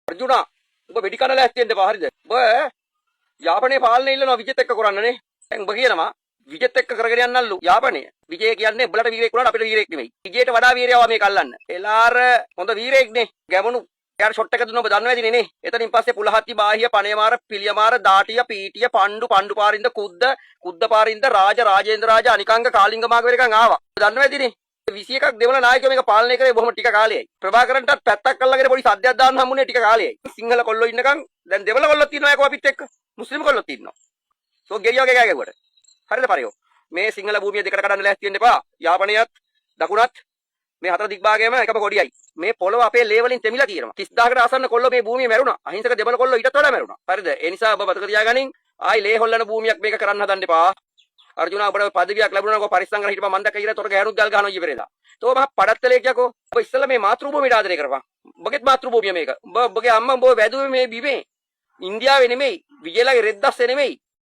අර්ජුනා ඔබ වෙඩි කන ලෑස්ති වෙන්න එපා හරිද? ඔබ යාපනයේ පාලනය ඉල්ලනවා විජේත් එක්ක කරන්නනේ. දැන් ඔබ කියනවා විජේත් එක්ක කරගෙන යන්නල්ලු යාපනය. විජේ කියන්නේ උඹලට වීරයෙක් වුණාට අපිට වීරයෙක් නෙමෙයි. විජේට වඩා වීරයව මේක අල්ලන්න. එලාර හොඳ වීරයෙක්නේ. ගැමුණු යාර ෂොට් එක දුන්න ඔබ දන්නව ඇතිනේ නේ. එතනින් පස්සේ පුලහත්ති බාහිය පණේමාර පිළියමාර දාටිය පීටිය පණ්ඩු පාරින්ද කුද්ද පාරින්ද රාජේන්ද්‍ර රාජ අනිකංග කාලිංග මාග වෙරකන් ආවා. දන්නව ඇතිනේ. 21ක් දෙවන නායකයෝ මේක පාලනය කරේ බොහොම ටික කාලයයි. ප්‍රභාකරන්ටත් පැත්තක් අල්ලගෙන පොඩි සද්දයක් දාන්න හම්බුනේ ටික කාලයයි. සිංහල කොල්ලෝ ඉන්නකන් දැන් දෙවල කොල්ලොත් ඉන්නවා ඒකෝ අපිත් එක්ක. මුස්ලිම් කොල්ලොත් ඉන්නවා. සෝ ගෙරියෝගේ ගෑ ගැවුවට. හරිද පරියෝ. මේ සිංහල භූමිය දෙකට කඩන්න ලෑස්ති වෙන්න එපා. යාපනයත් දකුණත් මේ හතර දිග්භාගයම එකම කොඩියයි. මේ පොළව අපේ ලේ වලින් තෙමිලා තියෙනවා. 30000කට ආසන්න කොල්ලෝ මේ භූමියේ මැරුණා. අහිංසක දෙමළ කොල්ලෝ ඊටත් වඩා මැරුණා. හරිද? ඒ නිසා ඔබ බතක තියාගනින්. ආයි ලේ හොල්ලන භූමියක් මේක කරන්න හදන්න එපා. අර්ජුනා ඔබට පදවියක් ලැබුණා නම් ඔය පරිස්සම් කරලා හිටපන් මන් දැක්ක ඊට තොර ගෑනුත් ගල් ගහනවා ඊපෙරේදා. තෝ මහ පඩත්තලේ කියකෝ. ඔබ ඉස්සෙල්ලා මේ මාතෘ භූමියට ආදරය කරපන්. ඔබගේත් මාතෘ භූමිය මේක. ඔබගේ අම්මා ඔබ වැදුවේ මේ බිමේ. ඉන්දියාවේ නෙමෙයි. විජේලාගේ රෙද්දස්සේ නෙමෙයි.